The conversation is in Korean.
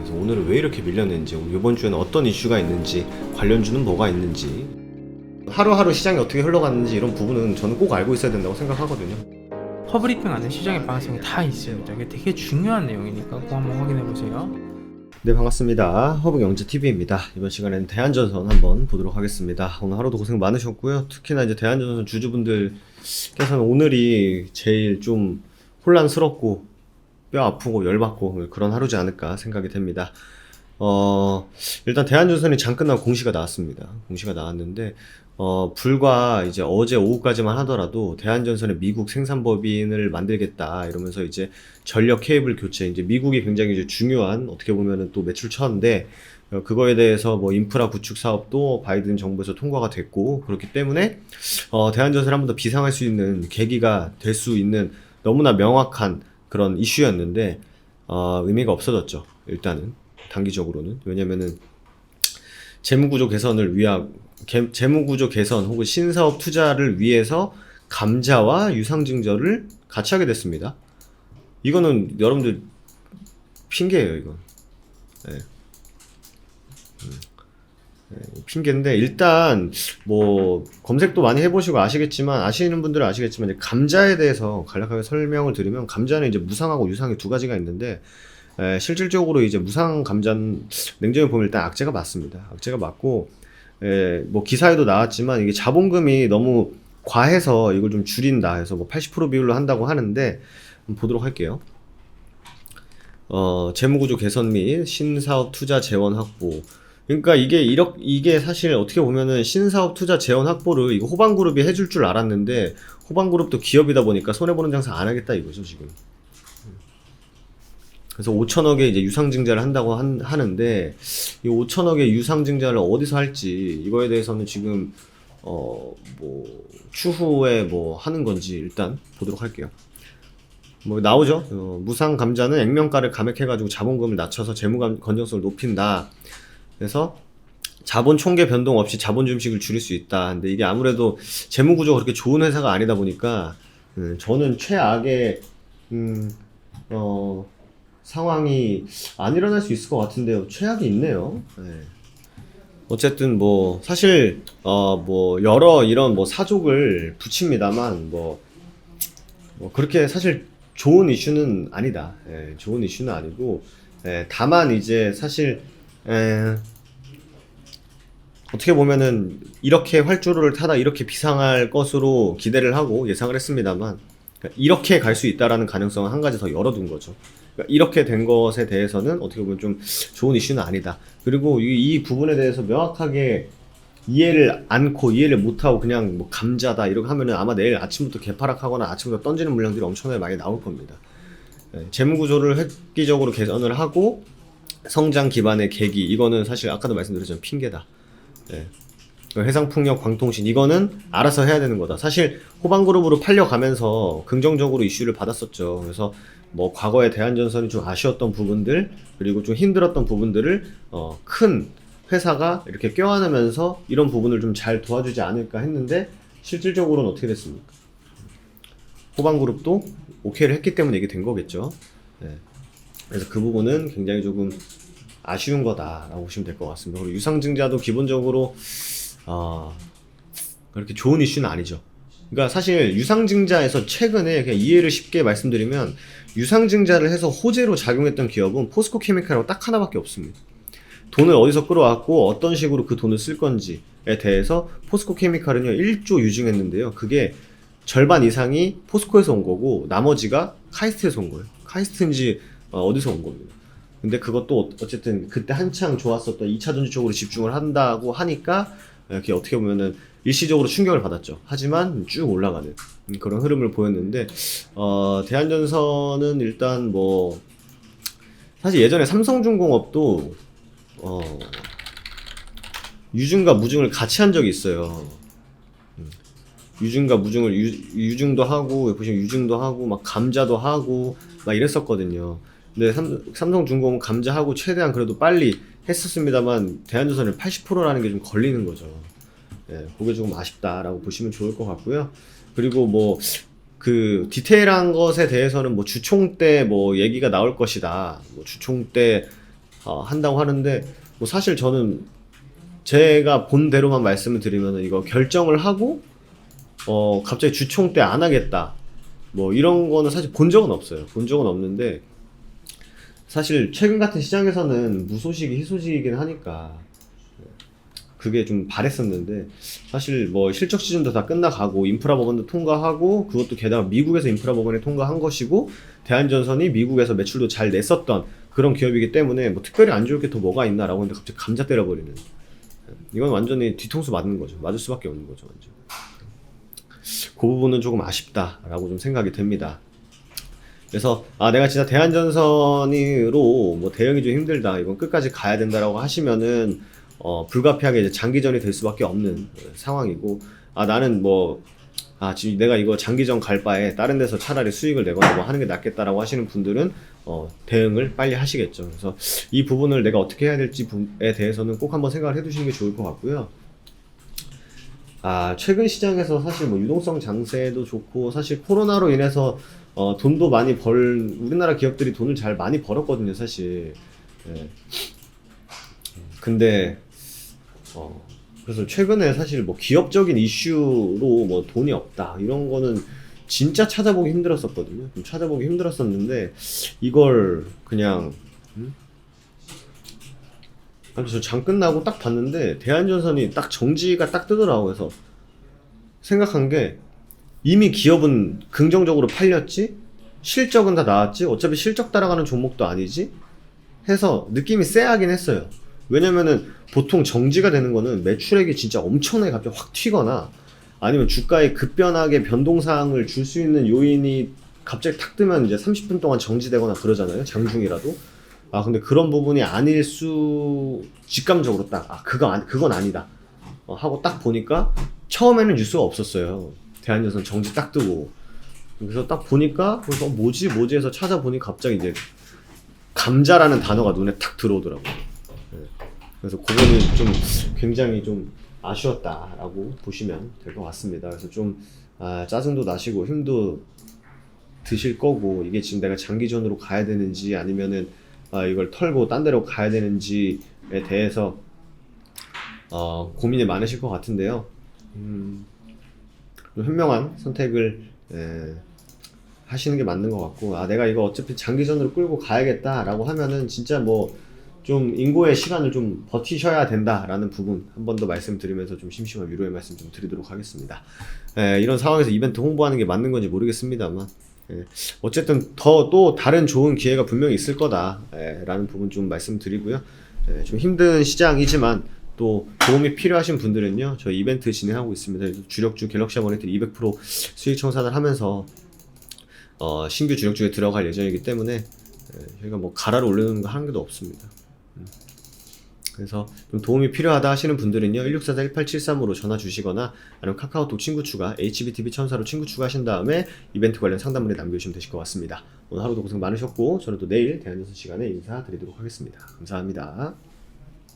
그래서 오늘은 왜 이렇게 밀렸는지, 이번 주에는 어떤 이슈가 있는지, 관련주는 뭐가 있는지, 하루하루 시장이 어떻게 흘러갔는지 이런 부분은 저는 꼭 알고 있어야 된다고 생각하거든요. 퍼브리핑 안에 시장의 방향성이 다 있습니다. 이게 되게 중요한 내용이니까 꼭 한번 확인해 보세요. 네, 반갑습니다. 허브경제TV입니다. 이번 시간에는 대한전선 한번 보도록 하겠습니다. 오늘 하루도 고생 많으셨고요. 특히나 이제 대한전선 주주분들께서는 오늘이 제일 좀 혼란스럽고 뼈 아프고 열받고 그런 하루지 않을까 생각이 됩니다. 일단 대한전선이 장 끝나고 공시가 나왔습니다. 공시가 나왔는데, 불과 이제 어제 오후까지만 하더라도 대한전선의 미국 생산법인을 만들겠다 이러면서 이제 전력 케이블 교체, 이제 미국이 굉장히 이제 중요한, 어떻게 보면은 또 매출처인데, 그거에 대해서 뭐 인프라 구축 사업도 바이든 정부에서 통과가 됐고, 그렇기 때문에 대한전선을 한 번 더 비상할 수 있는 계기가 될 수 있는 너무나 명확한 그런 이슈였는데, 의미가 없어졌죠. 일단은 단기적으로는. 왜냐면은 재무구조 개선을 위한, 재무구조 개선 혹은 신사업 투자를 위해서 감자와 유상증자를 같이 하게 됐습니다. 이거는 여러분들 핑계예요, 이건. 네. 핑계인데, 일단 뭐 검색도 많이 해보시고 아시는 분들은 아시겠지만, 이제 감자에 대해서 간략하게 설명을 드리면, 감자는 이제 무상하고 유상이 두 가지가 있는데, 실질적으로 이제 무상 감자는 냉정히 보면 일단 악재가 맞습니다. 악재가 맞고, 뭐 기사에도 나왔지만 이게 자본금이 너무 과해서 이걸 좀 줄인다 해서 뭐 80% 비율로 한다고 하는데, 한번 보도록 할게요. 재무구조 개선 및 신사업 투자 재원 확보. 그러니까 이게 사실 어떻게 보면은 신사업 투자 재원 확보를 이거 호방그룹이 해줄 줄 알았는데, 호방그룹도 기업이다 보니까 손해보는 장사 안 하겠다 이거죠, 지금. 그래서 5천억의 이제 유상증자를 한다고 하는데, 이 5천억의 유상증자를 어디서 할지, 이거에 대해서는 지금, 뭐, 추후에 뭐 하는 건지 일단 보도록 할게요. 뭐, 나오죠? 무상 감자는 액면가를 감액해가지고 자본금을 낮춰서 재무 건전성을 높인다. 그래서 자본 총계 변동 없이 자본 증식을 줄일 수 있다. 근데 이게 아무래도 재무 구조가 그렇게 좋은 회사가 아니다 보니까, 저는 최악의, 상황이 안 일어날 수 있을 것 같은데요. 최악이 있네요. 네. 어쨌든 뭐 사실 뭐 여러 이런 뭐 사족을 붙입니다만, 뭐 그렇게 사실 좋은 이슈는 아니다. 좋은 이슈는 아니고, 다만 이제 사실 어떻게 보면은 이렇게 활주로를 타다 이렇게 비상할 것으로 기대를 하고 예상을 했습니다만, 그러니까 이렇게 갈 수 있다라는 가능성은 한 가지 더 열어둔 거죠. 그러니까 이렇게 된 것에 대해서는 어떻게 보면 좀 좋은 이슈는 아니다. 그리고 이 부분에 대해서 명확하게 이해를 못하고 그냥 뭐 감자다 이렇게 하면은 아마 내일 아침부터 개파락하거나 아침부터 던지는 물량들이 엄청나게 많이 나올 겁니다. 재무구조를 획기적으로 개선을 하고 성장 기반의 계기, 이거는 사실 아까도 말씀드렸지만 핑계다. 해상풍력, 광통신, 이거는 알아서 해야 되는 거다. 사실 호방그룹으로 팔려가면서 긍정적으로 이슈를 받았었죠. 그래서 뭐 과거에 대한전선이 좀 아쉬웠던 부분들, 그리고 좀 힘들었던 부분들을 큰 회사가 이렇게 껴안으면서 이런 부분을 좀 잘 도와주지 않을까 했는데, 실질적으로는 어떻게 됐습니까? 호방그룹도 오케이를 했기 때문에 이게 된 거겠죠. 그래서 그 부분은 굉장히 조금 아쉬운 거다라고 보시면 될 것 같습니다. 그리고 유상증자도 기본적으로 그렇게 좋은 이슈는 아니죠. 그러니까 사실 유상증자에서 최근에 그냥 이해를 쉽게 말씀드리면, 유상증자를 해서 호재로 작용했던 기업은 포스코케미칼하고 딱 하나밖에 없습니다. 돈을 어디서 끌어왔고 어떤 식으로 그 돈을 쓸 건지에 대해서 포스코케미칼은요 1조 유증했는데요. 그게 절반 이상이 포스코에서 온 거고 나머지가 카이스트에서 온 거예요. 카이스트인지 어디서 온 겁니다. 근데 그것도 어쨌든 그때 한창 좋았었던 2차전지 쪽으로 집중을 한다고 하니까 이렇게 어떻게 보면은 일시적으로 충격을 받았죠. 하지만 쭉 올라가는 그런 흐름을 보였는데, 대한전선은 일단 뭐 사실 예전에 삼성중공업도 유증과 무증을 같이 한 적이 있어요. 유증과 무증을 유증도 하고, 보시면 유증도 하고 막 감자도 하고 막 이랬었거든요. 근데 삼성중공업은 감자하고 최대한 그래도 빨리 했었습니다만, 대한전선은 80%라는 게 좀 걸리는 거죠. 그게 조금 아쉽다라고 보시면 좋을 것 같고요. 그리고 뭐 그 디테일한 것에 대해서는 뭐 주총 때 뭐 얘기가 나올 것이다. 뭐 주총 때 한다고 하는데 뭐 사실 저는 제가 본 대로만 말씀을 드리면 이거 결정을 하고 갑자기 주총 때 안 하겠다 뭐 이런 거는 사실 본 적은 없어요. 본 적은 없는데 사실 최근 같은 시장에서는 무소식이 희소식이긴 하니까 그게 좀 바랬었는데 사실 뭐 실적 시즌도 다 끝나가고 인프라 법안도 통과하고 그것도 게다가 미국에서 인프라 법안이 통과한 것이고 대한전선이 미국에서 매출도 잘 냈었던 그런 기업이기 때문에 뭐 특별히 안 좋을 게 더 뭐가 있나라고 했는데 갑자기 감자 때려버리는 이건 완전히 뒤통수 맞는 거죠. 맞을 수밖에 없는 거죠. 완전. 그 부분은 조금 아쉽다라고 좀 생각이 됩니다. 그래서 내가 진짜 대한전선으로 뭐 대응이 좀 힘들다 이건 끝까지 가야 된다라고 하시면은 불가피하게 이제 장기전이 될 수밖에 없는 상황이고 나는 뭐 지금 내가 이거 장기전 갈 바에 다른 데서 차라리 수익을 내거나 뭐 하는 게 낫겠다라고 하시는 분들은 대응을 빨리 하시겠죠. 그래서 이 부분을 내가 어떻게 해야 될지에 대해서는 꼭 한번 생각을 해두시는 게 좋을 것 같고요. 최근 시장에서 사실 뭐 유동성 장세도 좋고 사실 코로나로 인해서 돈도 많이 우리나라 기업들이 돈을 잘 많이 벌었거든요, 사실. 예. 근데 그래서 최근에 사실 뭐 기업적인 이슈로 뭐 돈이 없다 이런 거는 진짜 찾아보기 힘들었었거든요. 좀 찾아보기 힘들었었는데 이걸 그냥 저 장 끝나고 딱 봤는데 대한전선이 딱 정지가 딱 뜨더라고. 그래서 생각한 게 이미 기업은 긍정적으로 팔렸지 실적은 다 나왔지 어차피 실적 따라가는 종목도 아니지 해서 느낌이 쎄하긴 했어요. 왜냐면은 보통 정지가 되는 거는 매출액이 진짜 엄청나게 갑자기 확 튀거나 아니면 주가에 급변하게 변동사항을 줄 수 있는 요인이 갑자기 탁 뜨면 이제 30분 동안 정지되거나 그러잖아요. 장중이라도. 근데 그런 부분이 아닐 직감적으로 딱 그건 아니다 하고 딱 보니까 처음에는 뉴스가 없었어요. 대한전선 정지 딱 뜨고 그래서 딱 보니까 그래서 뭐지 해서 찾아보니 갑자기 이제 감자라는 단어가 눈에 탁 들어오더라고요. 그래서 그거는 좀 굉장히 좀 아쉬웠다라고 보시면 될 것 같습니다. 그래서 좀 짜증도 나시고 힘도 드실 거고 이게 지금 내가 장기전으로 가야 되는지 아니면은 이걸 털고 딴 데로 가야 되는지에 대해서 고민이 많으실 것 같은데요. 좀 현명한 선택을 하시는 게 맞는 것 같고 내가 이거 어차피 장기전으로 끌고 가야겠다라고 하면은 진짜 뭐 좀 인고의 시간을 좀 버티셔야 된다라는 부분 한 번 더 말씀드리면서 좀 심심한 위로의 말씀 좀 드리도록 하겠습니다. 이런 상황에서 이벤트 홍보하는 게 맞는 건지 모르겠습니다만 어쨌든 또 다른 좋은 기회가 분명히 있을 거다라는 부분 좀 말씀드리고요. 좀 힘든 시장이지만 또 도움이 필요하신 분들은요 저희 이벤트 진행하고 있습니다. 주력주 갤럭시 모니터 200% 수익 청산을 하면서 신규 주력주에 들어갈 예정이기 때문에 저희가 뭐 가라로 올려놓는 거 하는 게도 없습니다. 그래서 좀 도움이 필요하다 하시는 분들은요 1644-1873으로 전화 주시거나 아니면 카카오톡 친구 추가 HBTV 천사로 친구 추가하신 다음에 이벤트 관련 상담문에 남겨주시면 되실 것 같습니다. 오늘 하루도 고생 많으셨고 저는 또 내일 대한전선 시간에 인사드리도록 하겠습니다. 감사합니다.